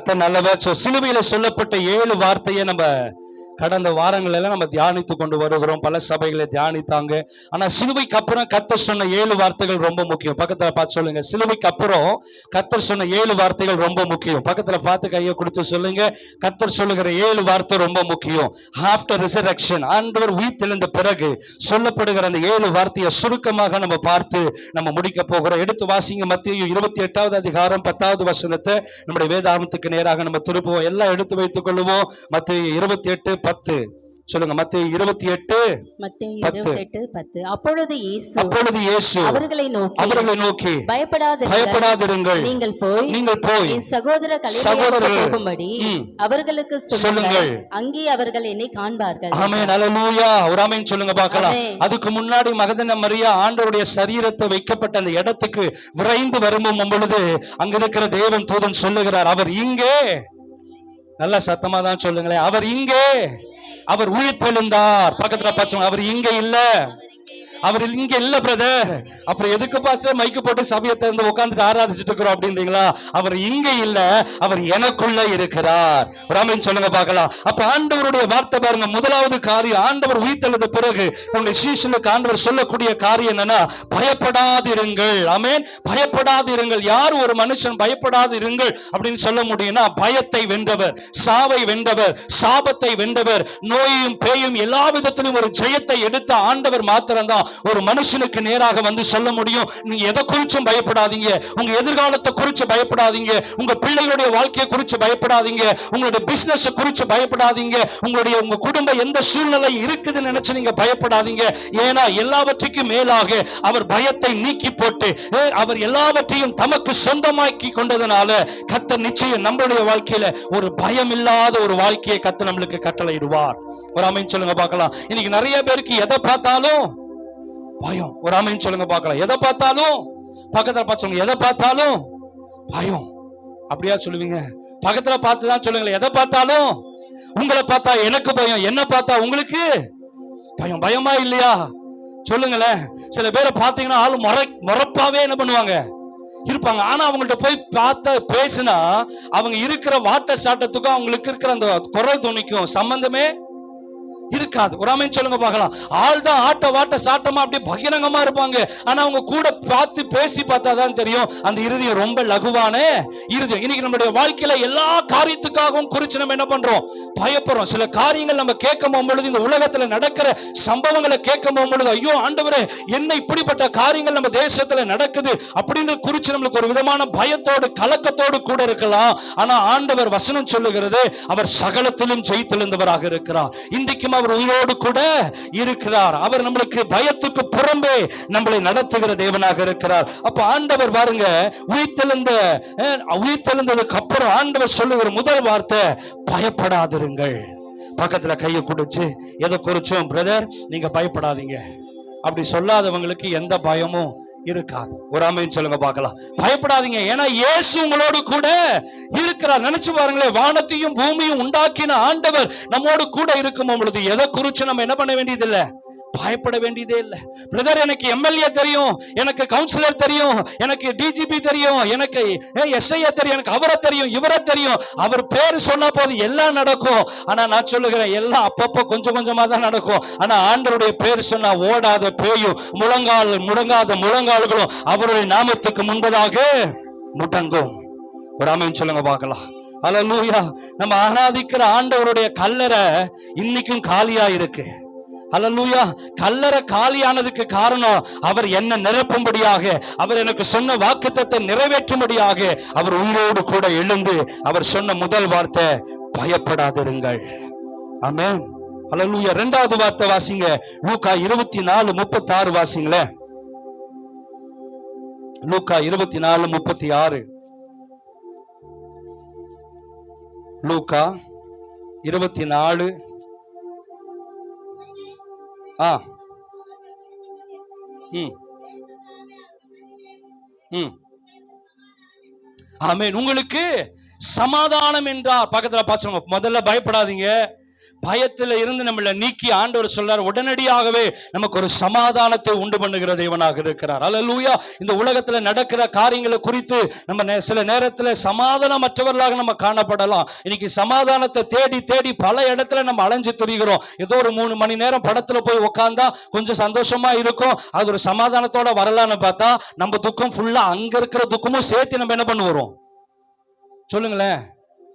கர்த்தர் நல்லவர். சிலுவையில சொல்லப்பட்ட 7 வார்த்தையை நம்ம கடந்த வாரங்கள் எல்லாம் நம்ம தியானித்து கொண்டு வருகிறோம். பல சபைகளை தியானித்தாங்க. ஆனா சிலுவைக்கு அப்புறம் கர்த்தர் சொன்ன 7 வார்த்தைகள் ரொம்ப முக்கியம். பக்கத்துல பார்த்து சொல்லுங்க, சிலுவைக்கு அப்புறம் கர்த்தர் சொன்ன 7 வார்த்தைகள் ரொம்ப முக்கியம். பக்கத்துல பார்த்து கையை கொடுத்து சொல்லுங்க, கர்த்தர் சொல்லுகிற 7 வார்த்தை ரொம்ப முக்கியம். ஆஃப்டர் ரிசரக்ஷன், ஆண்டவர் உயிர்த்தெழுந்த பிறகு சொல்லப்படுகிற அந்த 7 வார்த்தையை சுருக்கமாக நம்ம பார்த்து நம்ம முடிக்க போகிறோம். எடுத்து வாசிங்க, மத்தேயு 28வது அதிகாரம் 10வது வசனத்தை நம்முடைய வேதாகமத்துக்கு நேராக நம்ம திருப்புவோம். எல்லாம் எடுத்து வைத்துக் கொள்ளுவோம். மத்தேயு 28:10 சொல்லுங்க. மத்தேயு 28:10. அப்பொழுது இயேசு அவர்களை நோக்கி பயப்படாதிருங்கள், நீங்கள் போய் என் சகோதரர்கள் போகும்படி அவர்களுக்கு சொல்லுங்கள், அங்கே அவர்கள் என்னை காண்பார்கள். ஆமென், அல்லேலூயா. ஒரு ஆமென் சொல்லுங்க பார்க்கலாம். அதுக்கு முன்னாடி மகதலேனா மரியா ஆண்டவருடைய சரீரத்தை வைக்கப்பட்ட அந்த இடத்துக்கு விரைந்து வரும் பொழுது அங்க இருக்கிற தேவன் தூதன் சொல்லுகிறார், அவர் இங்கே. நல்ல சத்தமா தான் சொல்லுங்களேன், அவர் இங்கே, அவர் உயிர்த்தெழுந்தார். பக்கத்துல பார்த்தோம், அவர் இங்க இல்ல, அவர் இங்க இல்ல பிரதர். அப்புறம் எதுக்கு பாஸ்டர் மைக்கு போட்டு சபையை திறந்து உட்கார்ந்துட்டு ஆராதிச்சுட்டு இருக்கிறோம் அப்படின்றீங்களா? அவர் இங்க இல்ல, அவர் எனக்குள்ள இருக்கிறார். ராமன் சொல்லுங்க பார்க்கலாம். அப்ப ஆண்டவருடைய வார்த்தை பாருங்க. முதலாவது காரியம், ஆண்டவர் உயிர்த்தெழுந்த பிறகு தன்னுடைய சீஷனுக்கு ஆண்டவர் சொல்லக்கூடிய காரியம் என்னன்னா, பயப்படாதிருங்கள். ஆமென், பயப்படாதிருங்கள். யார் ஒரு மனுஷன் பயப்படாதிருங்கள் அப்படின்னு சொல்ல முடியும்னா, பயத்தை வென்றவர், சாவை வென்றவர், சாபத்தை வென்றவர், நோயையும் பேயும் எல்லா விதத்திலும் ஒரு ஜெயத்தை எடுத்த ஆண்டவர் மாத்திரம்தான் ஒரு மனுஷனுக்கு நேராக வந்து சொல்ல முடியும், நீங்க எதை குறிச்சும் பயப்படாதீங்க, உங்க எதிர்காலத்தை குறிச்சு பயப்படாதீங்க, உங்க பிள்ளைகளுடைய வாழ்க்கையை குறிச்சு பயப்படாதீங்க, உங்களுடைய பிசினஸ் குறிச்சு பயப்படாதீங்க, உங்க குடும்பம் எந்த சூழ்நிலை இருக்குதுன்னு நினைச்சு நீங்க பயப்படாதீங்க. ஏன்னா எல்லாவற்றுக்கும் மேலாக அவர் பயத்தை நீக்கி போட்டு அவர் எல்லாவற்றையும் தமக்கு சொந்தமாக்கி கொண்டதனால கர்த்தர் நிச்சயம் நம்மளுடைய வாழ்க்கையில ஒரு பயம் இல்லாத ஒரு வாழ்க்கையை கர்த்தர் நம்மளுக்கு கட்டளையிடுவார். ஒரு ஆமென் சொல்லுங்க பார்க்கலாம். இன்னைக்கு நிறைய பேருக்கு எதை பார்த்தாலும் பயம். ஒரு ஆமென் சொல்லுங்க பார்க்கலாம். எதை பார்த்தாலும், பக்கத்துல பார்த்து எதை பார்த்தாலும் பயம். அப்படியா சொல்லுவீங்க? பக்கத்துல பார்த்துதான் சொல்லுங்களேன், எதை பார்த்தாலும். உங்களை பார்த்தா எனக்கு பயம், என்ன பார்த்தா உங்களுக்கு பயம். பயமா இல்லையா? சொல்லுங்களேன். சில பேரை பார்த்தீங்கன்னா ஆளு முறப்பாவே என்ன பண்ணுவாங்க இருப்பாங்க. ஆனா அவங்கள்ட்ட போய் பார்த்த பேசினா அவங்க இருக்கிற வாட்ட சாட்டத்துக்கும் அவங்களுக்கு இருக்கிற அந்த குரல் துணிக்கும் சம்பந்தமே இருக்காது. ஒரு ஆமென் சொல்லுங்க பார்க்கலாம். ஆள் தான் ஆட்ட வாட்ட சாட்டமா அப்படியே பகிரங்கமா இருப்பாங்க. ஆனா அவங்க கூட பார்த்து பேசி பார்த்தாதான் தெரியும் அந்த இருதயம் ரொம்ப லகுவான இருதயம். இன்னைக்கு நம்மளுடைய வாழ்க்கையில எல்லா காரியத்துக்காகவும் குறிச்சு நம்ம என்ன பண்றோம், பயப்படுறோம். சில காரியங்கள் நம்ம கேட்கும் பொழுது, இந்த உலகத்துல நடக்கிற சம்பவங்களை கேட்கும் பொழுது, ஐயோ ஆண்டவரே, என்ன இப்படிப்பட்ட காரியங்கள் நம்ம தேசத்துல நடக்குது அப்படின்னு குறிச்சு நம்மளுக்கு ஒரு விதமான பயத்தோடு கலக்கத்தோடு கூட இருக்கலாம். ஆனா ஆண்டவர் வசனம் சொல்லுகிறது, அவர் சகலத்திலும் ஜெயித்தெழுந்தவராக இருக்கிறார். இன்றைக்கும் அவர் உயிரோடு கூட இருக்கிறார். அவர் நம்மளுக்கு பயத்துக்கு புறம்பே நம்மளை நடத்துகிற தேவனாக இருக்கிறார். அப்ப ஆண்டவர் பாருங்க, உயிர்த்தெழுந்ததுக்கு அப்புறம் ஆண்டவர் சொல்லுகிற முதல் வார்த்தை, பயப்படாதிருங்கள். பக்கத்துல கையை குடிச்சு எதை குறிச்சும், பிரதர் நீங்க பயப்படாதீங்க அப்படி சொல்லாதவங்களுக்கு எந்த பயமும் இருக்காது. ஒரு ஆமென் சொல்லுங்க பார்க்கலாம். பயப்படாதீங்க, ஏன்னா இயேசு உங்களோடு கூட இருக்கிறார். நினைச்சு பாருங்களேன், வானத்தையும் பூமியும் உண்டாக்கின ஆண்டவர் நம்மோடு கூட இருக்கும் பொழுது எதை குறிச்சு நம்ம என்ன பண்ண வேண்டியதில்லை, பயப்பட வேண்டியதே இல்லை. பிரதர் எனக்கு எம்எல்ஏ தெரியும், எனக்கு கவுன்சிலர் தெரியும், எனக்கு டிஜிபி தெரியும், எனக்கு எஸ்ஐ தெரியும், எனக்கு அவரை தெரியும், இவரை தெரியும், அவர் பேர் சொன்ன போது எல்லாம் நடக்கும். ஆனா நான் சொல்லுகிறேன், எல்லாம் அப்பப்போ கொஞ்சம் கொஞ்சமா தான் நடக்கும். ஆனா ஆண்டவருடைய பேர் சொன்னா ஓடாத பேயும் முடங்காத முழங்கால்களும் அவருடைய நாமத்துக்கு முன்பதாக முடங்கும். ஒரு ஆமென் சொல்லுங்க பார்க்கலாம். அல்லேலூயா. நம்ம ஆராதிக்கிற ஆண்டவருடைய கல்லறை இன்னைக்கும் காலியா இருக்கு. அல்லேலூயா. கல்லறை காலியானதுக்கு காரணம், அவர் என்ன நிரப்பும்படியாக, அவர் எனக்கு சொன்ன வாக்குத்தத்தத்தை நிறைவேற்றும்படியாக அவர் உயிரோடு கூட எழுந்து அவர் சொன்ன முதல் வார்த்தை, பயப்படாதிருங்கள். ஆமென், அல்லேலூயா. இரண்டாவது வார்த்தை வாசிங்க, லூக்கா 24:36 வாசிங்களே. லூக்கா 24:36. லூக்கா 24. ஆமென். உங்களுக்கு சமாதானம் என்றார். பக்கத்துல பாச்சவங்க, முதல்ல பயப்படாதீங்க, பயத்துல இருந்து நம்மளை நீக்கி ஆண்டவர் சொல்றார், உடனடியாகவே நமக்கு ஒரு சமாதானத்தை உண்டு பண்ணுகிற தேவனாக இருக்கிறார். அல்லேலூயா. இந்த உலகத்துல நடக்கிற காரியங்களை குறித்து நம்ம சில நேரத்துல சமாதானமற்றவர்களாக நம்ம காணப்படலாம். இன்னைக்கு சமாதானத்தை தேடி தேடி பல இடத்துல நம்ம அலைஞ்சு திரிகிறோம். ஏதோ ஒரு 3 மணி நேரம் படத்துல போய் உட்கார்ந்தா கொஞ்சம் சந்தோஷமா இருக்கும், அது ஒரு சமாதானத்தோட வரலான்னு பார்த்தா நம்ம துக்கம் ஃபுல்லா அங்க இருக்கிற துக்கமும் சேர்த்து நம்ம என்ன பண்ணுவோம் சொல்லுங்களேன்,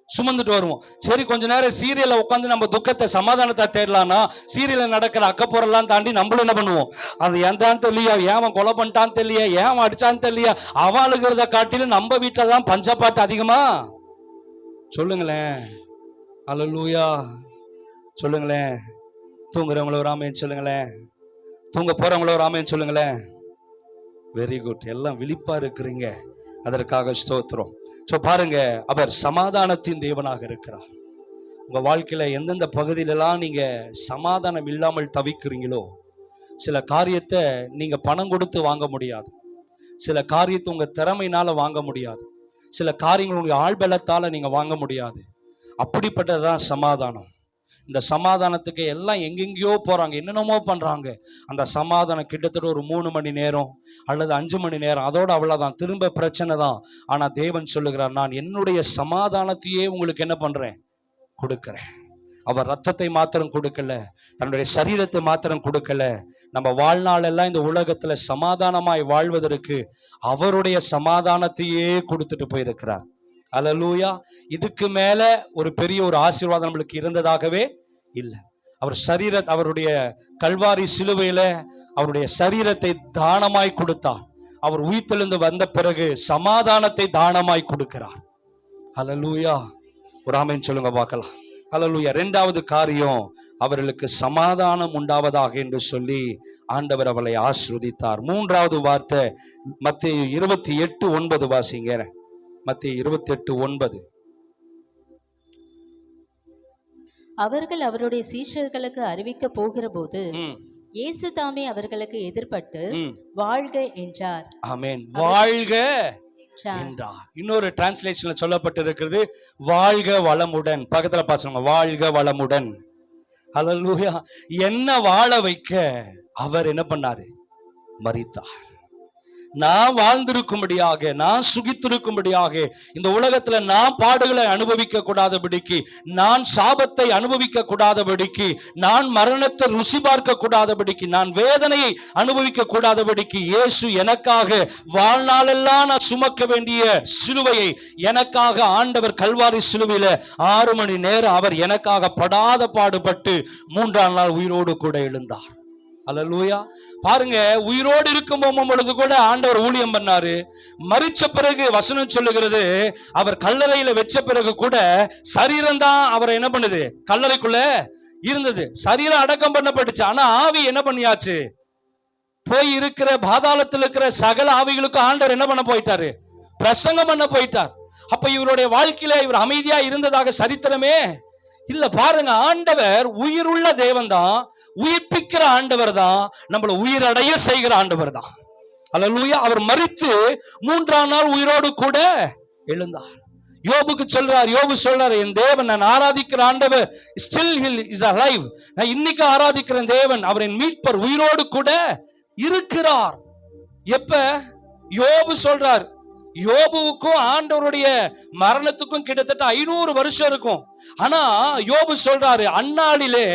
சுமந்துட்டு வருவோம். சரி, கொஞ்ச நேரம் சீரியல்ல உட்காந்து நம்ம துக்கத்தை சமாதானத்தை தேடலாம்னா சீரியல்ல நடக்கிற அக்கப்போரெல்லாம் தாண்டி நம்மளும் என்ன பண்ணுவோம், அது ஏன் தெரியலையா, ஏன் கொலை பண்ணிட்டான்னு தெரியலையா, ஏன் அடிச்சான்னு தெரியலையா, அவளுங்கிறத காட்டிலும் நம்ம வீட்டில தான் பஞ்சப்பாட்டு அதிகமா. சொல்லுங்களேன். அல்லேலூயா. சொல்லுங்களேன். தூங்குறவங்கள ஒரு ஆமென் சொல்லுங்களேன். தூங்க போறவங்கள ஒரு ஆமென் சொல்லுங்களேன். Very good. எல்லாம் விழிப்பா இருக்கிறீங்க, அதற்காக ஸ்தோத்திரம். சோ பாருங்க, அவர் சமாதானத்தின் தேவனாக இருக்கிறார். உங்க வாழ்க்கையில எந்தெந்த பகுதியிலெல்லாம் நீங்க சமாதானம் இல்லாமல் தவிக்கிறீங்களோ, சில காரியத்தை நீங்க பணம் கொடுத்து வாங்க முடியாது, சில காரியத்தை உங்க திறமையினால வாங்க முடியாது, சில காரியங்கள் உங்க ஆள்பலத்தால நீங்க வாங்க முடியாது. அப்படிப்பட்டதுதான் சமாதானம். இந்த சமாதானத்துக்கு எல்லாம் எங்கெங்கயோ போறாங்க, என்னென்னமோ பண்றாங்க. அந்த சமாதானம் கிட்டத்தட்ட ஒரு 3 மணி நேரம் அல்லது 5 மணி நேரம், அதோட அவ்வளவுதான், திரும்ப பிரச்சனை தான். ஆனா தேவன் சொல்லுகிறார், நான் என்னுடைய சமாதானத்தையே உங்களுக்கு என்ன பண்றேன், கொடுக்கிறேன். அவர் ரத்தத்தை மாத்திரம் கொடுக்கல, தன்னுடைய சரீரத்தை மாத்திரம் கொடுக்கல. நம்ம வாழ்நாள் எல்லாம் இந்த உலகத்துல சமாதானமாய் வாழ்வதற்கு அவருடைய சமாதானத்தையே கொடுத்துட்டு போயிருக்கிறார். அல்லேலூயா. இதுக்கு மேல ஒரு பெரிய ஒரு ஆசீர்வாதம் நம்மளுக்கு இருந்ததாகவே இல்லை. அவருடைய கல்வாரி சிலுவையில அவருடைய சரீரத்தை தானமாய் கொடுத்தார். அவர் உயிர்த்தெழுந்து வந்த பிறகு சமாதானத்தை தானமாய் கொடுக்கிறார். அல்லேலூயா. ஒரு ஆமென் சொல்லுங்க பார்க்கலாம். அல்லேலூயா. 2வது காரியம், அவர்களுக்கு சமாதானம் உண்டாவதாக என்று சொல்லி ஆண்டவர் அவளை ஆசீர்வதித்தார். 3வது வார்த்தை மத்தேயு 28:9 வாசிங்க. மத்தேயு 28:9. அவர்கள் அவருடைய சீஷர்களுக்கு அறிவிக்க போகிற போது இயேசு தாமே அவர்களுக்கு எதிர்பட்டு வாழ்க என்றார். ஆமென். வாழ்க என்றார். இன்னொரு டிரான்ஸ்லேஷன்ல சொல்லப்பட்டிருக்கிறது வாழ்க வளமுடன். பக்கத்துல பாருங்க, வாழ்க வளமுடன். அல்லேலூயா. என்ன வாழ வைக்க அவர் என்ன பண்ணாரு, மரித்தார். நான் வாழ்ந்திருக்கும்படியாக, நான் சுகித்திருக்கும்படியாக, இந்த உலகத்துல நான் பாடுகளை அனுபவிக்க கூடாதபடிக்கு, நான் சாபத்தை அனுபவிக்க கூடாதபடிக்கு, நான் மரணத்தை ருசி பார்க்க கூடாதபடிக்கு, நான் வேதனையை அனுபவிக்க கூடாதபடிக்கு இயேசு எனக்காக வாழ்நாளெல்லாம் நான் சுமக்க வேண்டிய சிலுவையை எனக்காக ஆண்டவர் கல்வாரி சிலுவையில 6 மணி நேரம் அவர் எனக்காக படாத பாடுபட்டு 3ஆம் நாள் உயிரோடு கூட எழுந்தார். அல்லேலூயா. பாருங்க, உயிரோடு இருக்கும் பொழுது கூட ஆண்டவர் ஊழியம் பண்ணாரு. மரிச்ச பிறகு வசனம் சொல்லுகிறது, அவர் கல்லறையில வச்ச பிறகு கூட சரீரம் தான் அவரை என்ன பண்ணுது, கல்லறைக்குள்ள இருந்தது. சரீரம் அடக்கம் பண்ணப்பட்டுச்சு, ஆனா ஆவி என்ன பண்ணியாச்சு, போய் இருக்கிற பாதாளத்தில் இருக்கிற சகல ஆவிகளுக்கும் ஆண்டவர் என்ன பண்ண போயிட்டாரு, பிரசங்கம் பண்ண போயிட்டார். அப்ப இவருடைய வாழ்க்கையில இவர் அமைதியா இருந்ததாக சரித்திரமே இல்ல. பாருங்க, ஆண்டவர் உயிருள்ள தேவன் தான், உயிர்ப்பிக்கிற ஆண்டவர் தான், நம்மளை உயிரடைய செய்கிற ஆண்டவர் தான். அல்லேலூயா. அவர் மரித்து 3ஆம் நாள் உயிரோடு கூட எழுந்தார். யோபுக்கு சொல்றார், யோபு சொல்றாரு, என் தேவன், நான் ஆராதிக்கிற ஆண்டவர் ஸ்டில் ஹி இஸ் அலைவ். நான் இன்னைக்கு ஆராதிக்கிற தேவன், அவரின் மீட்பர் உயிரோடு கூட இருக்கிறார். எப்ப யோபு சொல்றார், யோபுவுக்கும் ஆண்டவருடைய மரணத்துக்கும் கிட்டத்தட்ட 500 வருஷம் இருக்கும். ஆனா யோபு சொல்றாரு, அந்நாளிலே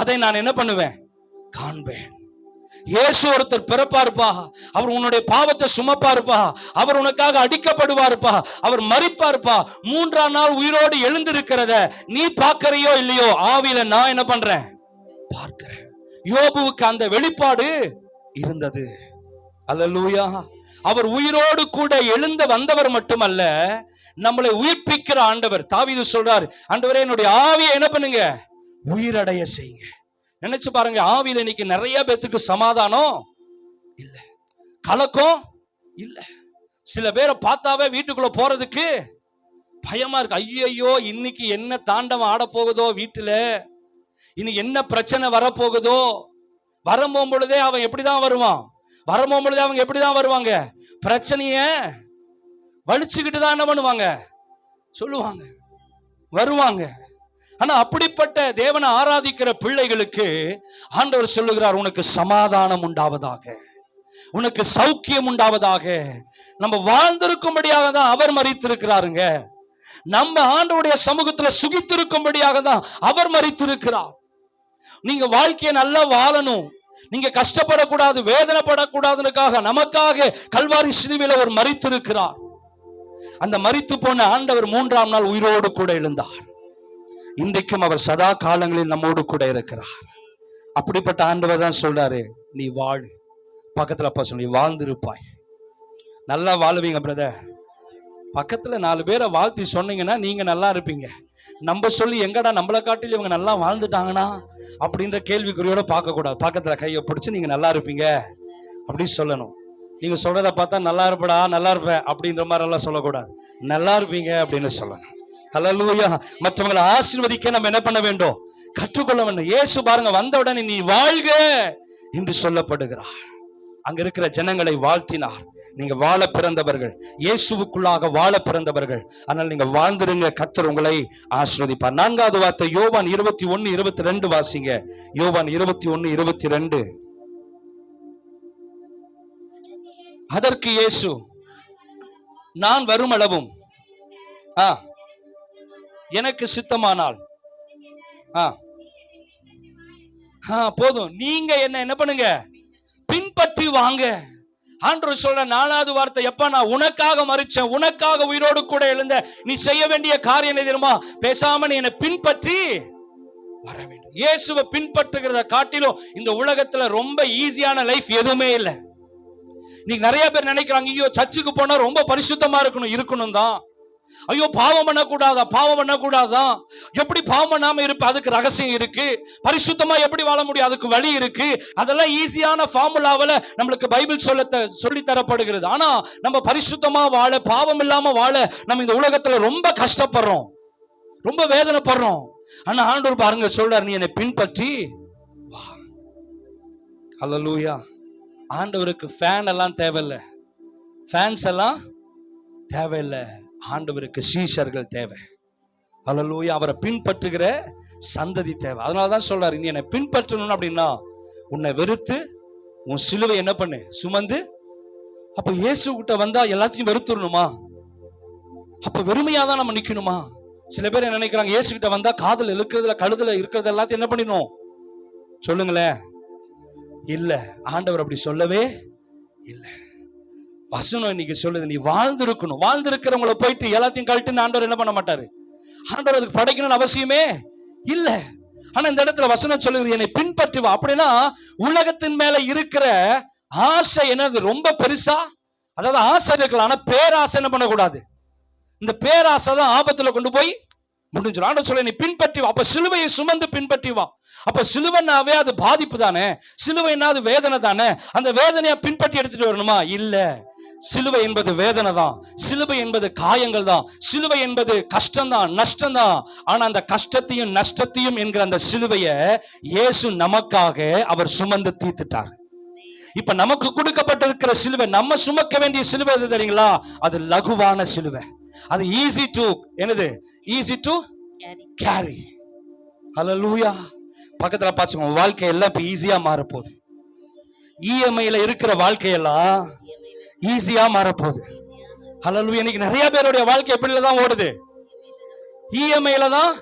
அதை நான் என்ன பண்ணுவேன், காண்பேன். இயேசு ஒருத்தர் பிறப்பாருப்பா, அவர் உன்னுடைய பாவத்தை சுமப்பாருப்பா, அவர் உனக்காக அடிக்கப்படுவாருப்பா, அவர் மரிப்பாருப்பா, 3ஆம் நாள் உயிரோடு எழுந்திருக்கிறத நீ பார்க்கறியோ இல்லையோ, ஆவியில நான் என்ன பண்றேன், பார்க்கிறேன். யோபுவுக்கு அந்த வெளிப்பாடு இருந்தது. அல்லேலூயா. அவர் உயிரோடு கூட எழுந்த வந்தவர் மட்டுமல்ல, நம்மளை உயிர்ப்பிக்கிற ஆண்டவர். தாவீது சொல்றார், ஆண்டவரே என்னுடைய ஆவியை என்ன பண்ணுங்க, உயிரடைய செய்யுங்க. நினைச்சு பாருங்க, ஆவியில இன்னைக்கு நிறைய பேத்துக்கு சமாதானம் இல்ல, கலக்கம் இல்ல. சில பேரை பார்த்தாவே வீட்டுக்குள்ள போறதுக்கு பயமா இருக்கு. ஐயோ, இன்னைக்கு என்ன தாண்டவம் ஆட போகுதோ, வீட்டுல இன்னைக்கு என்ன பிரச்சனை வரப்போகுதோ. வரப்போகும் பொழுதே அவன் எப்படிதான் வருவான், வரப்போகும் பொழுதே அவங்க எப்படிதான் வருவாங்க, பிரச்சனைய வலிச்சுக்கிட்டு தான் என்ன பண்ணுவாங்க, சொல்லுவாங்க, வருவாங்க. ஆனா அப்படிப்பட்ட தேவனை ஆராதிக்கிற பிள்ளைகளுக்கு ஆண்டவர் சொல்லுகிறார், உனக்கு சமாதானம் உண்டாவதாக, உனக்கு சௌக்கியம் உண்டாவதாக. நம்ம வாழ்ந்திருக்கும்படியாக தான் அவர் மரித்திருக்கிறாருங்க. நம்ம ஆண்டவருடைய சமூகத்துல சுகித்திருக்கும்படியாக தான் அவர் மரித்திருக்கிறார். நீங்க வாழ்க்கையை நல்லா வாழணும், நீங்க கஷ்டப்படக்கூடாது, வேதனைப்படக்கூடாதுக்காக நமக்காக கல்வாரி சிலுவையில் அவர் மரித்திருக்கிறார். அந்த மரித்து போன ஆண்டவர் 3ஆம் நாள் உயிரோடு கூட எழுந்தார். இன்றைக்கும் அவர் சதா காலங்களில் நம்மோடு கூட இருக்கிறார். அப்படிப்பட்ட ஆண்டவர் தான் சொல்றாரு, நீ வாழு. பக்கத்துல அப்பா சொல்லி, வாழ்ந்திருப்பாய், நல்லா வாழுவீங்க பிரதர். பக்கத்துல 4 பேரை வாழ்த்தி சொன்னீங்கன்னா நீங்க நல்லா இருப்பீங்க. நம்ம சொல்லி எங்கடா நம்மளை காட்டிலும் இவங்க நல்லா வாழ்ந்துட்டாங்கன்னா அப்படின்ற கேள்விக்குறியோட பார்க்க கூடாது. பக்கத்துல கையை பிடிச்சு நீங்க நல்லா இருப்பீங்க அப்படின்னு சொல்லணும். நீங்க சொல்றத பார்த்தா நல்லா இருப்படா, நல்லா இருப்ப அப்படின்ற மாதிரி எல்லாம் சொல்லக்கூடாது. நல்லா இருப்பீங்க அப்படின்னு சொல்லணும். ஹல்லேலூயா. மற்றவங்களை ஆசீர்வதிக்க நம்ம என்ன பண்ண வேண்டும்? கற்றுக்கொள்ள வேண்டும். இயேசு பாருங்க, வந்த உடனே நீ வாழ்க என்று சொல்லப்படுகிறார். அங்க இருக்கிற ஜனங்களை வாழ்த்தினார். நீங்க வாழ பிறந்தவர்கள், இயேசுவுக்குள்ளாக வாழ பிறந்தவர்கள், ஆனால் நீங்க வாழ்ந்துருங்க, கர்த்தர் உங்களை ஆசீர்வதிப்பார். 4வது வார்த்தை யோவான் 21:22 வாசிங்க. யோவான் 21:22. அதற்கு இயேசு, நான் வரும் அளவும் எனக்கு சித்தமானால் போதும், நீங்க என்ன பண்ணுங்க? பின்பற்றி வாங்க. ஆண்டவர் சொல்ற 4வது வார்த்தை, எப்ப நான் உனக்காக மரிச்சேன், உனக்காக உயிரோடு கூட எழுந்த, நீ செய்ய வேண்டிய காரியம் என்ன தெரியுமா? பேசாம நீ என்னை பின்பற்றி வர வேண்டும். இயேசுவை பின்பற்றுகிறத காட்டிலும் இந்த உலகத்துல ரொம்ப ஈஸியான லைஃப் எதுவுமே இல்லை. நீங்க நிறைய பேர் நினைக்கிறாங்க, ஐயோ சர்ச்சுக்கு போனா ரொம்ப பரிசுத்தமா இருக்கணும் தான். ஐயோ பாவம் பண்ணக்கூடாதான். எப்படி பாவம் பண்ணாம இருப்ப? அதுக்கு ரகசியம் இருக்கு. பரிசுத்தமா எப்படி வாழ முடியும்? அதுக்கு வழி இருக்கு. அதெல்லாம் ஈஸியான ஃபார்முலாவில நம்மளுக்கு பைபிள் சொல்லி தரப்படுகிறது. ஆனா நம்ம பரிசுத்தமா வாழ, பாவம் இல்லாம வாழ நம்ம இந்த உலகத்துல ரொம்ப கஷ்டப்படுறோம், ரொம்ப வேதனைப்படுறோம். ஆனா ஆண்டவர் பாருங்க சொல்றார், நீ என்னை பின்பற்றி வா. ஹல்லேலூயா. ஆண்டவருக்கு ஃபேன் எல்லாம் தேவையில்லை, ஃபேன்ஸ் எல்லாம் தேவையில்லை. ஆண்டவருக்கு சீஷர்கள் தேவை. ஹல்லேலூயா. அவரை பின்பற்றுகிற சந்ததி தேவை. அதனாலதான் சொல்றாரு, நீ என்னை பின்பற்றணும் அப்படின்னா உன்னை வெறுத்து உன் சிலுவை என்ன பண்ணு, சுமந்து. அப்ப இயேசு கிட்ட வந்தா எல்லாத்தையும் வெறுத்துடணுமா? அப்ப வெறுமையாதான் நம்ம நிக்கணுமா? சில பேர் என்ன நினைக்கிறாங்க, இயேசு கிட்ட வந்தா காதல் இருக்கிறதுல கழுதுல இருக்கிறது எல்லாத்தையும் என்ன பண்ணிடணும்? சொல்லுங்களேன். இல்ல, ஆண்டவர் அப்படி சொல்லவே இல்லை. வசனம் இன்னைக்கு சொல்லுது, நீ வாழ்ந்திருக்கணும். வாழ்ந்திருக்கிறவங்களை போயிட்டு எல்லாத்தையும் கழட்டு ஆண்டவர் என்ன பண்ண மாட்டாரு. ஆண்டவர் அதுக்கு படைக்கணும்னு அவசியமே இல்ல. ஆனா இந்த இடத்துல வசனம் சொல்லுது, என்னை பின்பற்றி வா. அப்படின்னா உலகத்தின் மேல இருக்கிற ஆசை என்னது? ரொம்ப பெருசா, அதாவது ஆசை இருக்கலாம், ஆனா பேராசை என்ன பண்ணக்கூடாது. இந்த பேராசை தான் ஆபத்துல கொண்டு போய் முடிஞ்சிடும். ஆண்டவர் சொல்ல, நீ பின்பற்றி வா. அப்ப சிலுவையை சுமந்து பின்பற்றி வா. அப்ப சிலுவைனாவே அது பாதிப்பு தானே, சிலுவைனா அது வேதனை தானே. அந்த வேதனையை பின்பற்றி எடுத்துட்டு வரணுமா? இல்ல. சிலுவை என்பது வேதனை தான், சிலுவை என்பது காயங்கள் தான், சிலுவை என்பது கஷ்டம் தான், நஷ்டம் தான். ஆனா அந்த கஷ்டத்தையும் நஷ்டத்தையும் என்கிற அந்த சிலுவையை இயேசு நமக்காக அவர் சுமந்து தீர்த்துட்டார். இப்ப நமக்கு கொடுக்கப்பட்டிருக்கிற சிலுவை, நம்ம சுமக்க வேண்டிய சிலுவை எது தெரியுங்களா? அது லகுவான சிலுவை. அது ஈஸி டு கேரி. ஹல்லேலூயா. பக்கத்துல பாத்துக்கோங்க, வாழ்க்கை எல்லாம் இப்ப ஈஸியா மாறப்போகுது. இஎம்ஐல இருக்கிற வாழ்க்கையெல்லாம் ஈஸியா மாறப்போகுது. ஹல்லேலூயா. இன்னைக்கு நிறைய பேருடைய வாழ்க்கை எப்படிதான் ஓடுது? இஎம்ஐல தான்.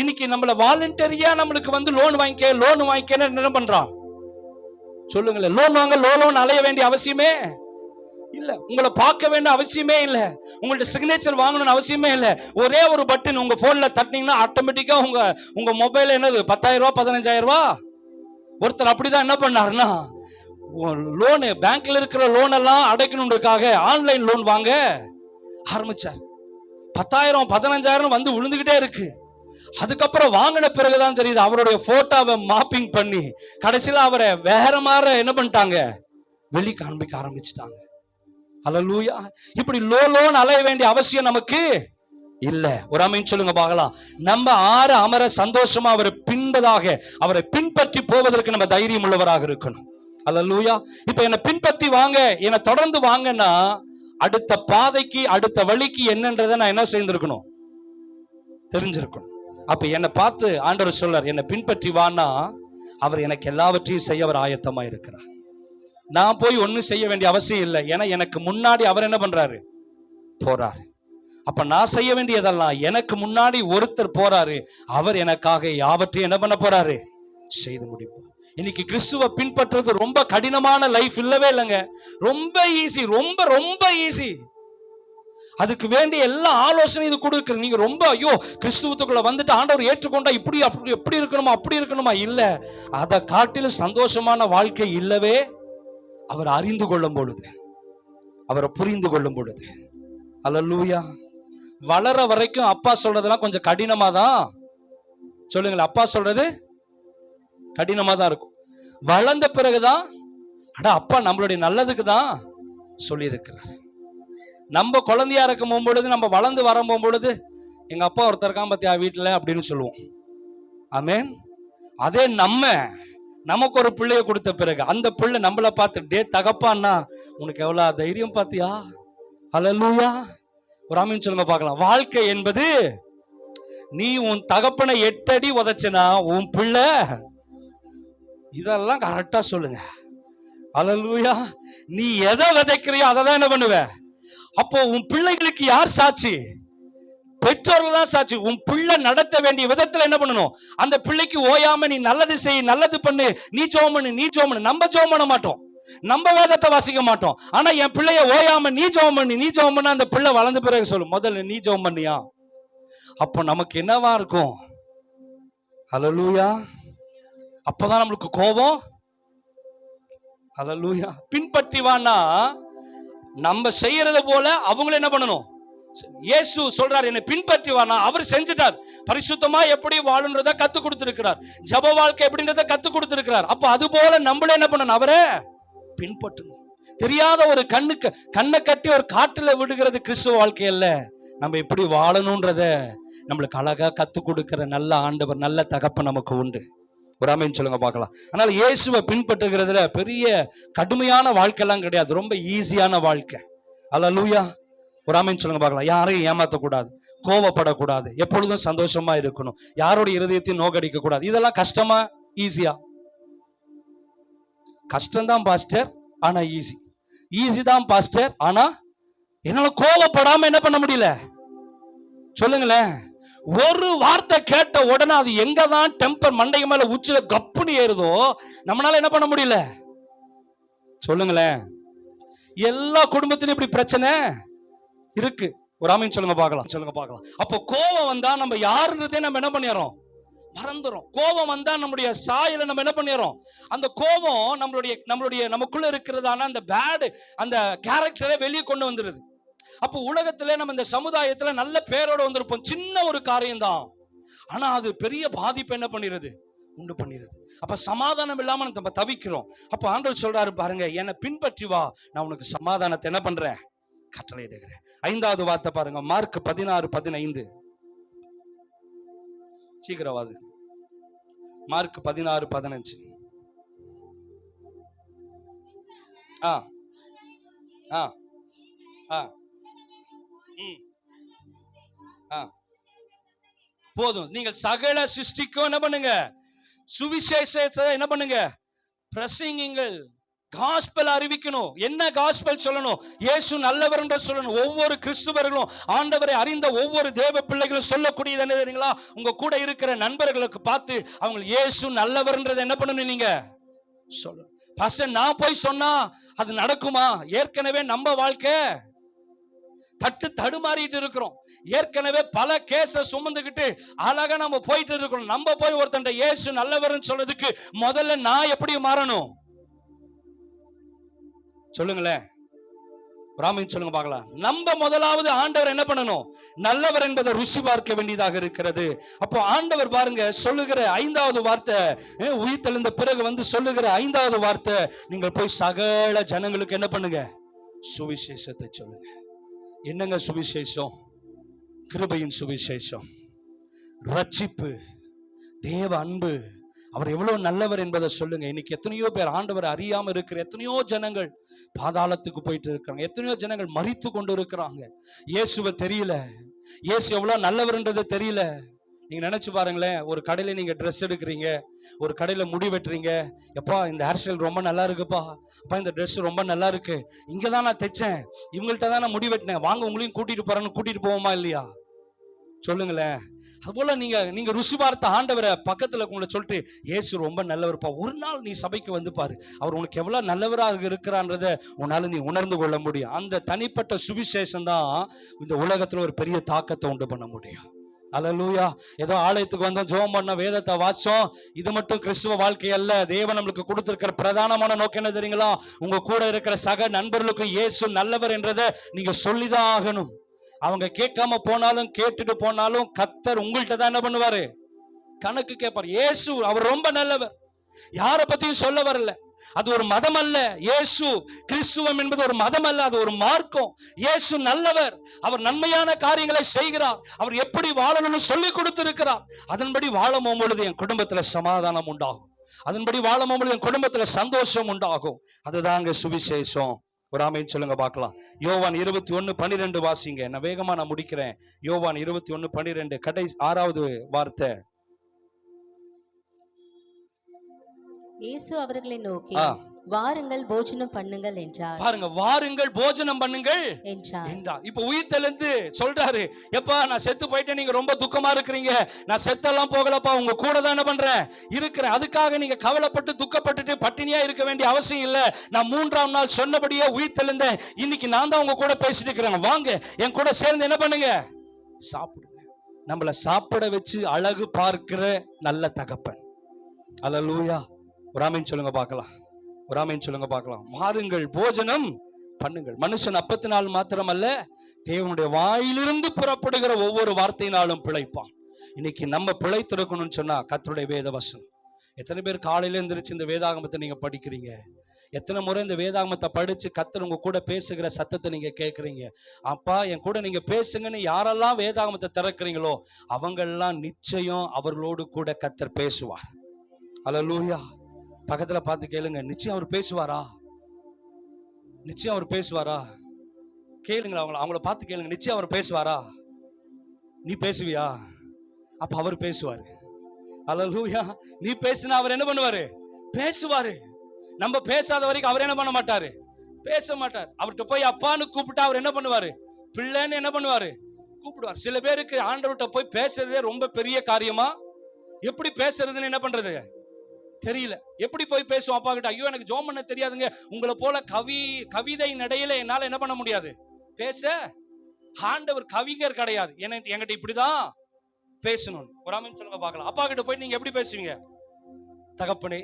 இன்னைக்கு நம்மள வாலண்டரியா நம்மளுக்கு லோன் வாங்கிக்க என்ன பண்றான்? சொல்லுங்களேன். லோன் அலைய வேண்டிய அவசியமே இல்ல. உங்களை பார்க்க வேண்டிய அவசியமே இல்ல. உங்கள்ட்ட சிக்னேச்சர் வாங்கணும்னு அவசியமே இல்ல. ஒரே ஒரு பட்டன் உங்க போன்ல தட்டினீங்கன்னா ஆட்டோமேட்டிக்கா உங்க மொபைல் என்னது 10,000 ரூபாய் 15,000 ரூபாய். ஒருத்தர் அப்படிதான் என்ன பண்ணாருன்னா, லோனு பேங்க்ல இருக்கிற லோன் எல்லாம் அடைக்கணும்ன்றதுக்காக ஆன்லைன் லோன் வாங்க ஆரம்பிச்சார். 10,000 15,000 வந்து விழுந்துகிட்டே இருக்கு. அதுக்கப்புறம் வாங்கின பிறகுதான் தெரியுது, அவருடைய போட்டோவை மாப்பிங் பண்ணி கடைசியில அவரை வேற மாதிரி என்ன பண்ணிட்டாங்க, வெளி காண்பிக்க ஆரம்பிச்சுட்டாங்க. ஹல்லேலூயா. இப்படி லோன் அலைய வேண்டிய அவசியம் நமக்கு இல்ல. ஒரு ஆமென் சொல்லுங்க பார்க்கலாம். நம்ம அமர சந்தோஷமா அவரை அவரை பின்பற்றி போவதற்கு நம்ம தைரியம் உள்ளவராக இருக்கணும். ஹல்லேலூயா. இப்ப என்னை பின்பற்றி வாங்க, என்னை தொடர்ந்து வாங்கன்னா அடுத்த பாதைக்கு, அடுத்த வழிக்கு என்னன்றதை நான் என்ன செய்திருக்கணும், தெரிஞ்சிருக்கணும். அப்ப என்னை பார்த்து ஆண்டவர் சொல்றார், என்னை பின்பற்றி வான்னா அவர் எனக்கு எல்லாவற்றையும் செய்ய அவர் ஆயத்தமா இருக்கிறார். நான் போய் ஒன்னும் செய்ய வேண்டிய அவசியம் இல்லை. ஏன்னா எனக்கு முன்னாடி அவர் என்ன பண்றாரு, போறாரு. அப்ப நான் செய்ய வேண்டியதெல்லாம், எனக்கு முன்னாடி ஒருத்தர் போறாரு, அவர் எனக்காக யாவற்றையும் என்ன பண்ண போறாரு, செய்து முடிப்பார். இன்னைக்கு கிறிஸ்துவ பின்பற்றுறது ரொம்ப கடினமான லைஃப் இல்லவே இல்லைங்க. ரொம்ப ஈஸி, ரொம்ப ரொம்ப ஈஸி. அதுக்கு வேண்டிய எல்லா ஆலோசனை இது கொடுக்குற. நீங்க ரொம்ப ஐயோ கிறிஸ்துவத்துக்குள்ள வந்துட்டு ஆண்டவர் ஏற்றுக்கொண்டா இப்படி அப்படி எப்படி இருக்கணுமா அப்படி இருக்கணுமா, இல்ல. அதை காட்டிலும் சந்தோஷமான வாழ்க்கை இல்லவே அவர் அறிந்து கொள்ளும் பொழுது, அவரை புரிந்து கொள்ளும் பொழுது. அல்லேலூயா. வளர வரைக்கும் அப்பா சொல்றதெல்லாம் கொஞ்சம் கடினமா தான், சொல்லுங்களேன், அப்பா சொல்றது கடினமா தான் இருக்கும். வளர்ந்த பிறகுதான் அட அப்பா நம்மளுடைய நல்லதுக்கு தான் சொல்லி இருக்கிறார். நம்ம குழந்தையா இருக்கும் போகும்பொழுது, நம்ம வளர்ந்து வர போகும்பொழுது, எங்க அப்பா ஒருத்தர் இருக்கான் பாத்தியா வீட்டுல அப்படின்னு சொல்லுவோம். ஆமென். அதே நமக்கு ஒரு பிள்ளைய கொடுத்த பிறகு அந்த பிள்ளை நம்மளை பார்த்து, டே தகப்பான்னா உனக்கு எவ்வளவு தைரியம் பாத்தியா. அல்லேலூயா. ஒரு ஆமீன் சொல்லுங்க பார்க்கலாம். வாழ்க்கை என்பது, நீ உன் தகப்பனை 8 அடி உதைச்சனா உன் பிள்ளை, இதெல்லாம் கரெக்டா சொல்லுங்க. அல்லேலூயா. நீ எதை விதைக்கிறியோ அதை தான் என்ன பண்ணுவ. அப்போ உன் பிள்ளைகளுக்கு யார் சாட்சி? பெற்றோர்கள் தான் சாட்சி. உன் பிள்ளை நடத்த வேண்டிய விதத்துல என்ன பண்ணணும், அந்த பிள்ளைக்கு ஓயாம நீ நல்லது செய், நல்லது பண்ணு, நீ ஜெபம் பண்ணு, நீ ஜெபம் பண்ணு. நம்ம ஜெபம் பண்ண மாட்டோம், நம்ம வேதத்தை வாசிக்க மாட்டோம். ஆனா என் பிள்ளைய ஓயாம நீ ஜெபம் பண்ணு, நீ ஜெபம் பண்ண, அந்த பிள்ளை வளர்ந்த பிறகு சொல்லும், முதல்ல நீ ஜெபம் பண்ணியா. அப்போ நமக்கு என்னவா இருக்கும்? அல்லேலூயா. அப்பதான் நம்மளுக்கு கோபம். அல்லேலூயா. பின்பற்றி வான்னா நம்ம செய்யறத போல அவங்களும் என்ன பண்ணணும். இயேசு சொல்றார், என்னை பின்பற்றி வானா. அவர் செஞ்சிட்டார். பரிசுத்தமா எப்படி வாழுன்றத கத்து கொடுத்திருக்கிறார். ஜெப வாழ்க்கை எப்படின்றத கத்து கொடுத்திருக்கிறார். அப்ப அது போல நம்மளே என்ன பண்ணணும், அவரை பின்பற்றணும். தெரியாத ஒரு கண்ணை கட்டி ஒரு காட்டுல விடுகிறது கிறிஸ்துவ வாழ்க்கை அல்ல. நம்ம எப்படி வாழணும்ன்றத நம்மளுக்கு அழகா கத்து கொடுக்கிற நல்ல ஆண்டவர், நல்ல தகப்பன் நமக்கு உண்டு. ஒரு ஆமென் சொல்லுங்க பார்க்கலாம். அதனால இயேசுவை பின்பற்றுகிறதுல பெரிய கடுமையான வாழ்க்கை எல்லாம் கிடையாது, ரொம்ப ஈஸியான வாழ்க்கை. அல்லேலூயா. ஒரு ஆமென் சொல்லுங்க பார்க்கலாம். யாரையும் ஏமாற்றக்கூடாது, கோவப்படக்கூடாது, எப்பொழுதும் சந்தோஷமா இருக்கணும், யாரோட இருதயத்தையும் நோக்கடிக்க கூடாது. இதெல்லாம் கஷ்டமா ஈஸியா? கஷ்டம்தான் பாஸ்டர், ஆனா ஈஸி. ஈஸி தான் பாஸ்டர், ஆனா என்னால கோவப்படாம என்ன பண்ண முடியல, சொல்லுங்களேன். ஒரு வார்த்தை கேட்ட உடனே அது எங்கதான் டெம்பர் மண்டைக்கு மேல உச்சில கப்புனு ஏறுதோ, நம்மளால என்ன பண்ண முடியல, சொல்லுங்களேன். எல்லா குடும்பத்திலும் இப்படி பிரச்சனை இருக்கு. ஒரு ஆமீன் சொல்லுங்க பார்க்கலாம். அப்போ கோபம் வந்தா நம்ம யாருன்றதே நம்ம என்ன பண்ணிடுறோம், மறந்துடும். கோபம் வந்தா நம்முடைய சாயலை நம்ம என்ன பண்ணிடுறோம். அந்த கோபம் நம்மளுடைய நமக்குள்ள இருக்கிறதான அந்த பேடு, அந்த கேரக்டரை வெளியே கொண்டு வந்துருது. அப்போ உலகத்துல நம்ம இந்த சமுதாயத்துல நல்ல பேரோட வந்திருப்போம், சின்ன ஒரு காரியம் தான், ஆனா அது பெரிய பாதிப்பு என்ன பண்ணிடுது, உண்டு பண்ணிடுது. அப்ப சமாதானம் இல்லாம நம்ம தவிக்கிறோம். அப்ப ஆண்டவர் சொல்றாரு பாருங்க, என்னை பின்பற்றி வா, நான் உனக்கு சமாதானத்தை என்ன பண்றேன், கட்டளையிடுகிறேன். 5வது வார்த்தை பாருங்க, மார்க் 16:15. சீக்கிரம் வாது. மார்க் 16:15. போதும். நீங்கள் சகல சிருஷ்டிக்கும் என்ன பண்ணுங்க, சுவிசேஷத்தை என்ன பண்ணுங்க, பிரசங்கிங்கள். காஸ்பல் அறிவிக்கணும். என்ன காஸ்பல் சொல்லணும், இயேசு நல்லவர் என்று சொல்லணும். ஒவ்வொரு கிறிஸ்துவர்களும், ஆண்டவரை அறிந்த ஒவ்வொரு தேவ பிள்ளைகளும் சொல்லக்கூடியது என்ன தெரியுங்களா, உங்க கூட இருக்கிற நண்பர்களுக்கு பார்த்து அவங்க இயேசு நல்லவர்ன்றது என்ன பண்ணணும், நீங்க சொல்லணும். பாஸ்டர் நான் போய் சொன்னா அது நடக்குமா? ஏற்கனவே நம்ம வாழ்க்கை தடுமாறிட்டு இருக்கிறோம். ஏற்கனவே பல கேஸ சுமந்துக்கிட்டு அழகா நம்ம போயிட்டு இருக்கிறோம். நம்ம போய் ஒருத்தன் இயேசு நல்லவர்னு சொல்றதுக்கு முதல்ல நான் எப்படி மாறணும், சொல்லுங்களேன். ராமின் சொல்லுங்க பார்க்கலாம். நம்ம முதலாவது ஆண்டவர் என்ன பண்ணணும், நல்லவர் என்பதை ருசி பார்க்க வேண்டியதாக இருக்கிறது. அப்போ ஆண்டவர் பாருங்க சொல்லுகிற 5வது வார்த்தை, உயிர்த்தெழுந்த பிறகு வந்து சொல்லுகிற 5வது வார்த்தை, நீங்கள் போய் சகல ஜனங்களுக்கு என்ன பண்ணுங்க, சுவிசேஷத்தை சொல்லுங்க. என்னங்க சுவிசேஷம்? கிருபையின் சுவிசேஷம், ரட்சிப்பு, தேவ அன்பு, அவர் எவ்வளவு நல்லவர் என்பதை சொல்லுங்க. இன்னைக்கு எத்தனையோ பேர் ஆண்டவர் அறியாம இருக்கிற எத்தனையோ ஜனங்கள் பாதாளத்துக்கு போயிட்டு இருக்காங்க. எத்தனையோ ஜனங்கள் மரித்து கொண்டு இருக்கிறாங்க. இயேசுவை தெரியல, இயேசு எவ்வளவு நல்லவர்ன்றது தெரியல. நீங்க நினைச்சு பாருங்களேன், ஒரு கடையில நீங்க ட்ரெஸ் எடுக்கிறீங்க, ஒரு கடையில முடி வெட்டுறீங்க. எப்பா இந்த ஹேர் ஸ்டைல் ரொம்ப நல்லா இருக்குப்பா, அப்பா இந்த ட்ரெஸ் ரொம்ப நல்லா இருக்கு, இங்கதான் நான் தைச்சேன், இவங்கள்ட்ட தான் நான் முடி வெட்டினேன், வாங்க உங்களையும் கூட்டிட்டு போறேன்னு கூட்டிட்டு போவோமா இல்லையா? சொல்லுங்களேன். அதுபோல நீங்க ருசி பார்த்த ஆண்டவரை பக்கத்துல உங்களை சொல்லிட்டு, இயேசு ரொம்ப நல்லவர்ப்பா, ஒரு நாள் நீ சபைக்கு வந்து பாரு, அவர் உனக்கு எவ்வளவு நல்லவராக இருக்கிறான்றத உன்னால நீ உணர்ந்து கொள்ள முடியும். அந்த தனிப்பட்ட சுவிசேஷம் தான் இந்த உலகத்துல ஒரு பெரிய தாக்கத்தை உண்டு பண்ண முடியும். அல்லேலூயா. ஏதோ ஆலயத்துக்கு வந்தோம், ஜெபம் பண்ண, வேதத்தை வாசிச்சோம், இது மட்டும் கிறிஸ்துவ வாழ்க்கை அல்ல. தேவன் நம்மளுக்கு கொடுத்திருக்கிற பிரதானமான நோக்கம் என்ன தெரியுங்களா? உங்க கூட இருக்கிற சக நண்பர்களுக்கும் இயேசு நல்லவர் என்றதை நீங்க சொல்லிதான் ஆகணும். அவங்க கேட்காம போனாலும் கேட்டுட்டு போனாலும் கர்த்தர் உங்கள்கிட்ட தான் என்ன பண்ணுவாரு? கணக்கு கேட்பார். இயேசு அவர் ரொம்ப நல்லவர். யார பத்தியும் சொல்ல வரல. அது ஒரு மதம் அல்ல. இயேசு கிறிஸ்துவம் என்பது ஒரு மதம் அல்ல, அது ஒரு மார்க்கம். இயேசு நல்லவர், அவர் நன்மையான காரியங்களை செய்கிறார், அவர் எப்படி வாழணும்னு சொல்லி கொடுத்திருக்கிறார். அதன்படி வாழும் பொழுது என் குடும்பத்துல சமாதானம் உண்டாகும், அதன்படி வாழும் பொழுது என் குடும்பத்துல சந்தோஷம் உண்டாகும். அதுதாங்க சுவிசேஷம். ஒரு ஆமென் சொல்லுங்க பார்க்கலாம். யோவான் 21:12 வாசிங்க. நான் வேகமா முடிக்கிறேன். யோவான் 21:12 கடைசி 6வது வார்த்தை. இயேசு அவர்களை நோக்கி, வாருங்கள் போஜனம் பண்ணுங்கள் என்றார். பாருங்க, வாருங்கள் போஜனம் பண்ணுங்கள் என்றார். இப்ப உயிர்த்தெழுந்து சொல்றாரு, எப்பா நான் செத்து போயிட்டேன், நீங்க ரொம்ப துக்கமா இருக்கிறீங்க, நான் செத்தெல்லாம் போகலப்பா, உங்க கூட தான் என்ன பண்றேன் இருக்கிறேன், அதுக்காக நீங்க கவலைப்பட்டு துக்கப்பட்டுட்டு பட்டினியா இருக்க வேண்டிய அவசியம் இல்ல. நான் 3ஆம் நாள் சொன்னபடியே உயிர்த்தெழுந்தேன், இன்னைக்கு நான் தான் உங்க கூட பேசிட்டு இருக்கிறேன், வாங்க என் கூட சேர்ந்து என்ன பண்ணுங்க, சாப்பிடுங்க. நம்மள சாப்பிட வச்சு அழகு பார்க்கிற நல்ல தகப்பன். அல்லேலூயா. ஒரு ஆமென் சொல்லுங்க பார்க்கலாம். ஒரு ஆமென் சொல்லுங்க பார்க்கலாம். வாருங்கள் போஜனம் பண்ணுங்கள். மனுஷன் அப்பத்தினால் மாத்திரமல்ல, தேவனுடைய வாயிலிருந்து புறப்படுகிற ஒவ்வொரு வார்த்தையினாலும் பிழைப்பான். இன்னைக்கு நம்ம பிழைத்திருக்கணும்னு சொன்னா கர்த்தருடைய வேத வசனம். எத்தனை பேர் காலையில எந்திரிச்சு இந்த வேதாகமத்தை நீங்க படிக்கிறீங்க? எத்தனை முறை இந்த வேதாகமத்தை படிச்சு கர்த்தர் உங்க கூட பேசுகிற சத்தத்தை நீங்க கேட்கறீங்க? அப்பா என் கூட நீங்க பேசுங்கன்னு யாரெல்லாம் வேதாகமத்தை திறக்கிறீங்களோ அவங்கெல்லாம் நிச்சயம் அவர்களோடு கூட கர்த்தர் பேசுவார். அல்லேலூயா. பக்கத்துல பார்த்து கேளுங்க, நிச்சயம் அவர் பேசுவாரா? நிச்சயம் அவர் பேசுவாரா? கேளுங்க, அவங்கள பார்த்து கேளுங்க, நிச்சயம் அவர் பேசுவாரா? நீ பேசுவியா? அப்ப அவர் பேசுவாரு. அல்லேலூயா. நீ பேசினா அவர் என்ன பண்ணுவாரு? பேசுவாரு. நம்ம பேசாத வரைக்கும் அவர் என்ன பண்ண மாட்டாரு? பேச மாட்டார். அவர்கிட்ட போய் அப்பான்னு கூப்பிட்டா அவர் என்ன பண்ணுவாரு? பிள்ளைன்னு என்ன பண்ணுவாரு? கூப்பிடுவார். சில பேருக்கு ஆண்டவர்கிட்ட போய் பேசுறதே ரொம்ப பெரிய காரியமா, எப்படி பேசுறதுன்னு என்ன பண்றது தெரியல. எப்படி போய் பேசுவோம் அப்பா கிட்ட? ஐயோ எனக்கு ஜெபம் பண்ண தெரியாதுங்க. உங்களை போல கவிதை நடையில என்னால என்ன பண்ண முடியாது பேச. ஆண்டவர் கவிஞர் கிடையாது. என்கிட்ட இப்படிதான் பேசணும். ஒரு ஆமென் சொல்லுங்க பார்க்கலாம். அப்பா கிட்ட போய் நீங்க எப்படி பேசுவீங்க? தகப்பனே,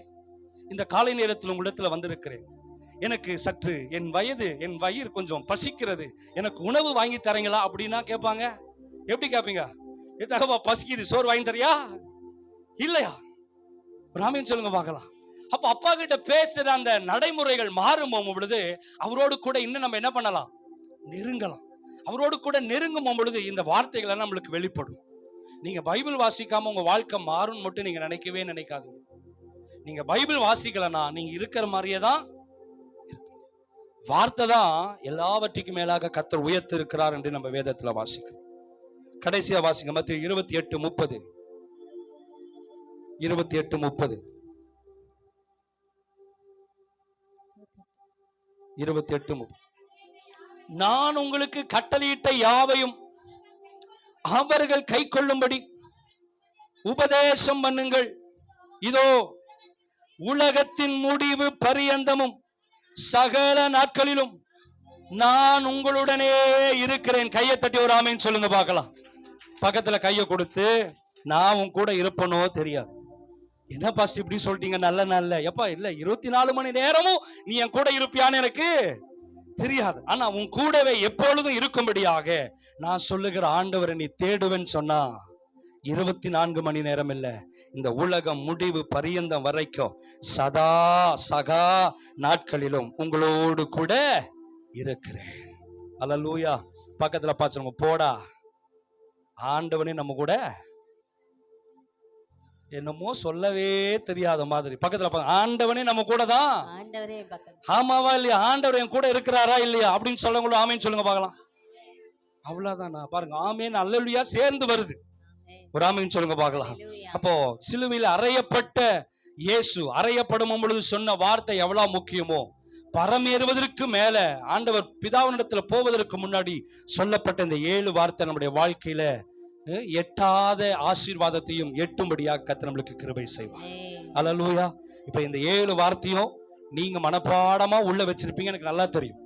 இந்த காலை நேரத்தில் உங்களிடத்துல வந்திருக்கிறேன், எனக்கு சற்று என் வயிறு கொஞ்சம் பசிக்கிறது, எனக்கு உணவு வாங்கி தரீங்களா அப்படின்னா கேட்பாங்க. எப்படி கேட்பீங்க? தகப்பா பசிக்குது, சோறு வாங்கி தரியா? இல்லையா? ஆமென் சொல்லுங்க பார்க்கலாம். அப்ப அப்பா கிட்ட பேசுற அந்த நடைமுறைகள் மாறும் பொழுது அவரோடு கூட இன்னும் நம்ம என்ன பண்ணலாம்? நெருங்கலாம். அவரோடு கூட நெருங்கும் பொழுது இந்த வார்த்தைகள் நம்மளுக்கு வெளிப்படும். நீங்க பைபிள் வாசிக்காம உங்க வாழ்க்கை மாறும் மட்டும் நீங்க நினைக்கவே நினைக்காதீங்க. நீங்க பைபிள் வாசிக்கலனா நீங்க இருக்கிற மாதிரியே தான். வார்த்தை தான் எல்லாவற்றுக்கும் மேலாக கர்த்தர் உயர்த்தி இருக்கிறார் என்று நம்ம வேதத்துல வாசிக்கிறோம். கடைசியா வாசிங்க, மத்தேயு 28:30. 28:30. 28:30. நான் உங்களுக்கு கட்டளையிட்ட யாவையும் அவர்கள் கை கொள்ளும்படி உபதேசம் பண்ணுங்கள், இதோ உலகத்தின் முடிவு பரியந்தமும் சகல நாட்களிலும் நான் உங்களுடனே இருக்கிறேன். கையை தட்டி ஒரு ஆமென் சொல்லுங்க பார்க்கலாம். பக்கத்துல கையை கொடுத்து, நான் உன் கூட இருப்பனோ தெரியாது. என்ன பாஸ்டர் இப்படி சொல்லிட்டீங்க? நல்ல நாள்ல எப்பா இல்ல, 24 மணி நேரமும் நீ என் கூட இருப்பியான்னு எனக்கு தெரியாது. ஆனா உன் கூடவே எப்பொழுதும் இருக்கும்படியாக நான் சொல்லுகிற ஆண்டவரை நீ தேடுவேன்னு சொன்னா 24 மணி நேரம் இல்ல, இந்த உலகம் முடிவு பரியந்தம் வரைக்கும் சகா நாட்களிலும் உங்களோடு கூட இருக்கிறேன். அல்லேலூயா. பக்கத்துல பாத்துங்க, போடா ஆண்டவனே நம்ம கூட என்னமோ சொல்லவே தெரியாத மாதிரி. பக்கத்துல ஆண்டவனே நம்ம கூட தான். ஆமாவா இல்லையா? ஆண்டவர் என் கூட இருக்கிறாரா இல்லையா அப்படின்னு சொல்லவங்களும் ஆமேன்னு சொல்லுங்க பார்க்கலாம். அவ்வளவுதான். பாருங்க, ஆமேன் அல்லேலூயா சேர்ந்து வருது. ஒரு ஆமென் சொல்லுங்க பார்க்கலாம். அப்போ சிலுவையில் அறையப்பட்ட இயேசு அறையப்படும் பொழுது சொன்ன வார்த்தை எவ்வளவு முக்கியமோ, பரமேறுவதற்கு மேல ஆண்டவர் பிதாவினிடத்துல போவதற்கு முன்னாடி சொல்லப்பட்ட இந்த 7 வார்த்தை நம்முடைய வாழ்க்கையில எட்டாத ஆசீர்வாதத்தையும் எட்டும்படியாக கர்த்தர் நம்மளுக்கு கிருபை செய்வார். அல்லேலூயா. இப்ப இந்த 7 வார்த்தையும் நீங்க மனப்பாடமா உள்ள வச்சிருப்பீங்க, எனக்கு நல்லா தெரியும்.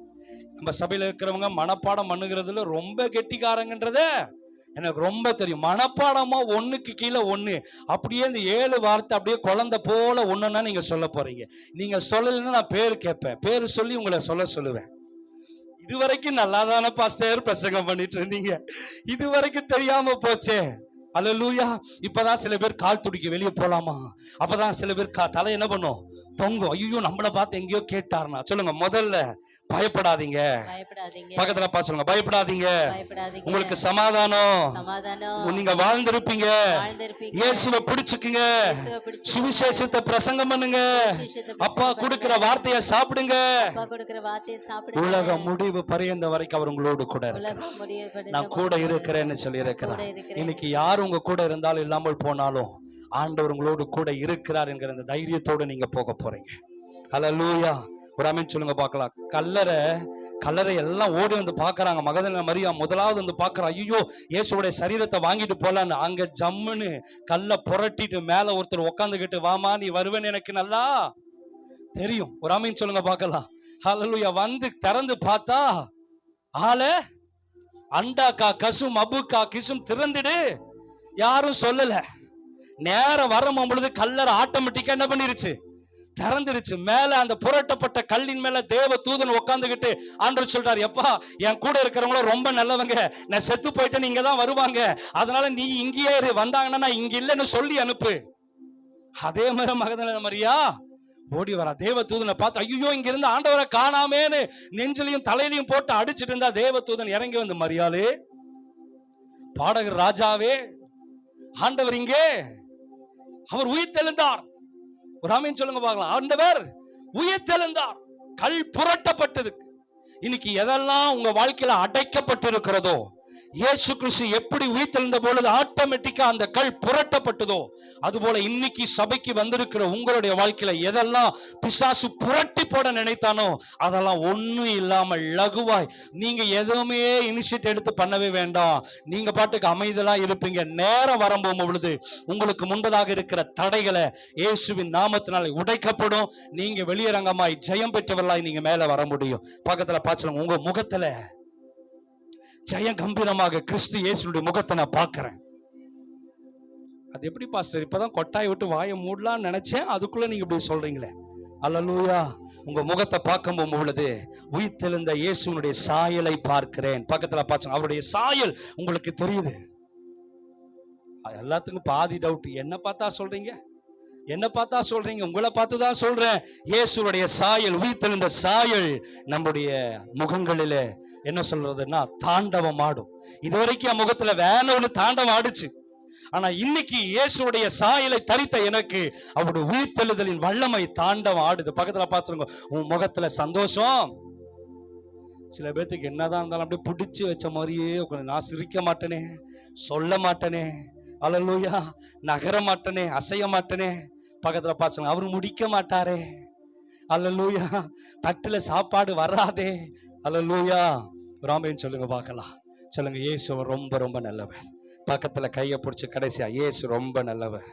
நம்ம சபையில இருக்கிறவங்க மனப்பாடம் பண்ணுகிறதுல ரொம்ப கெட்டிக்காரங்கன்றத எனக்கு ரொம்ப தெரியும். மனப்பாடமா ஒண்ணுக்கு கீழே ஒண்ணு அப்படியே இந்த 7 வார்த்தை அப்படியே குழந்தை போல ஒண்ணுன்னா நீங்க சொல்ல போறீங்க. நீங்க சொல்லலைன்னா நான் பேரு கேட்பேன், பேரு சொல்லி உங்களை சொல்லுவேன். இதுவரைக்கும் நல்லாதான பாஸ்டர் பிரசங்கம் பண்ணிட்டு இருந்தீங்க, இதுவரைக்கும் தெரியாம போச்சே. அல்லேலூயா. இப்பதான் சில பேர் கால் துடிக்க வெளியே போலாமா, அப்பதான் சில பேர் தலை என்ன பண்ணும், தொங்கும். ஐயோ நம்மள பார்த்து எங்கேயோ கேட்டாருன்னா சொல்லுங்க. முதல்ல பயப்படாதீங்க. பக்கத்துல பார்த்து சொல்லுங்க, பயப்படாதீங்க. உங்களுக்கு சமாதானம், நீங்க வாழ்ந்திருப்பீங்க. இயேசுவை பிடிச்சுக்குங்க, சுவிசேஷத்தை பிரசங்கம் பண்ணுங்க, அப்பா கொடுக்கிற வார்த்தையை சாப்பிடுங்க. உலக முடிவு பரியந்த வரைக்கும் அவர் உங்களோடு கூட இருக்கிறார். நான் கூட இருக்கிறேன்னு சொல்லி இருக்கிறார். இன்னைக்கு யார் உங்க கூட இருந்தாலும் இல்லாமல் போனாலும் ஆண்டவர் உங்களோடு கூட இருக்கிறார் என்கிற அந்த தைரியத்தோடு நீங்க போக போறீங்க. அல்லேலூயா. ஒரு ஆமென் சொல்லுங்க பார்க்கலாம். கல்லறை எல்லாம் ஓடி வந்து பாக்குறாங்க. மகதலேனா மரியா முதலாவது வந்து பாக்குறா. ஐயோ இயேசுவோட சரீரத்தை வாங்கிட்டு போலான்னு அங்க ஜம்முன்னு கல்ல புரட்டிட்டு மேல ஒருத்தர் உட்காந்துக்கிட்டு, வாமா நீ வருவேன்னு எனக்கு நல்லா தெரியும். ஒரு ஆமென் சொல்லுங்க பார்க்கலாம். அல்லேலூயா. வந்து திறந்து பார்த்தா ஆள அண்டாக்கா கசும் அபுக்கா கிசும் திறந்துடு யாரும் சொல்லல. நேரம் வரும் பொழுது கல்லறை ஆட்டோமேட்டிக்கா என்ன பண்ணிருச்சு, திறந்துருச்சு. மேல அந்த புரட்டப்பட்ட கல்லின் மேல தேவ தூதன் உட்கார்ந்துகிட்டு ஆண்டவர் சொல்றாரு, எப்பா என் கூட இருக்கிறவங்களும் ரொம்ப நல்லவங்க, நான் செத்து போயிட்டேன், நீங்க தான் வருவாங்க, அதனால நீ இங்கேயே இரு, வந்தாங்கன்னா நான் இங்க இல்லைன்னு சொல்லி அனுப்பு. அதே மாதிரி மகதலேனா மரியா ஓடி வரா. தேவ தூதனை பார்த்து ஐயோ இங்க இருந்து ஆண்டவரை காணாமேன்னு நெஞ்சிலையும் தலையிலையும் போட்டு அடிச்சிட்டு இருந்தா தேவ தூதன் இறங்கி வந்து, மரியாளே பாடகர் ராஜாவே, ஆண்டவர் இங்கே, அவர் உயிர்த்தெழுந்தார். ஒரு ஆமென் சொல்லுங்க பார்க்கலாம். ஆண்டவர் உயிர்த்தெழுந்தார். கல் புரட்டப்பட்டது. இன்னைக்கு எதெல்லாம் உங்க வாழ்க்கையில அடைக்கப்பட்டிருக்கிறதோ, இயேசு கிறிஸ்து எப்படி உயிர்த்தெழுந்த பொழுது ஆட்டோமேட்டிக்கா அந்த கல் புரட்டப்பட்டதோ, அதுபோல இன்னைக்கு சபைக்கு வந்திருக்கிற உங்களுடைய வாழ்க்கையில எதெல்லாம் பிசாசு புரட்டி போட நினைத்தானோ அதெல்லாம் ஒண்ணும் இல்லாம லகுவாய் நீங்க எதுவுமே இனிஷியேட் எடுத்து பண்ணவே வேண்டாம். நீங்க பாட்டுக்கு அமைதலா இருப்பீங்க. நேரம் வரம்போகும் பொழுது உங்களுக்கு முன்பதாக இருக்கிற தடைகளை இயேசுவின் நாமத்தினால உடைக்கப்படும். நீங்க வெளியரங்கமாய் ஜெயம் பெற்றவர்களாய் நீங்க மேல வர முடியும். பக்கத்துல பாச்சுங்க, உங்க முகத்துல ஜெயம் கம்பீரமாக கிறிஸ்து இயேசுடைய முகத்தை நான் பார்க்கிறேன். அது எப்படி பாஸ்டர், இப்பதான் கொட்டாய் விட்டு வாயை மூடலாம்னு நினைச்சேன், அதுக்குள்ள நீங்க இப்படி சொல்றீங்களே. அல்லேலூயா. உங்க முகத்தை பார்க்கும் பொழுது உயிர்த்தெழுந்த இயேசுனுடைய சாயலை பார்க்கிறேன். பக்கத்துல பாச்சோம், அவருடைய சாயல் உங்களுக்கு தெரியுது. எல்லாத்துக்கும் பாதி டவுட், என்ன பார்த்தா சொல்றீங்க, என்ன பார்த்தா சொல்றீங்க, உங்களை பார்த்து தான் சொல்றேன். இயேசுடைய சாயல், உயிர்த்தெழுந்த சாயல் நம்முடைய முகங்களில என்ன சொல்றதுன்னா தாண்டவம் ஆடும். இதுவரைக்கும் என் முகத்துல வேற ஒண்ணு தாண்டவம் ஆடுச்சு. ஆனா இன்னைக்கு இயேசுடைய சாயலை தரித்த எனக்கு அவருடைய உயிர்த்தெழுதலின் வல்லமை தாண்டவம் ஆடுது. பக்கத்துல பார்த்துருங்க, உன் முகத்துல சந்தோஷம். சில பேர்த்துக்கு என்னதான் இருந்தாலும் அப்படியே பிடிச்சு வச்ச மாதிரியே நான் சிரிக்க மாட்டேனே, சொல்ல மாட்டேனே, அல்லேலூயா, நகர மாட்டேனே, அசைய மாட்டேனே. பக்கத்துல பார்த்துங்க, அவரு முடிக்க மாட்டாரே, அல்லேலூயா, தட்டுல சாப்பாடு வராதே, அல்லேலூயா. ராமேன்னு சொல்லுங்க பார்க்கலாம். சொல்லுங்க, இயேசு ரொம்ப ரொம்ப நல்லவர். பக்கத்துல கையை பிடிச்சி கடைசியா, இயேசு ரொம்ப நல்லவர்.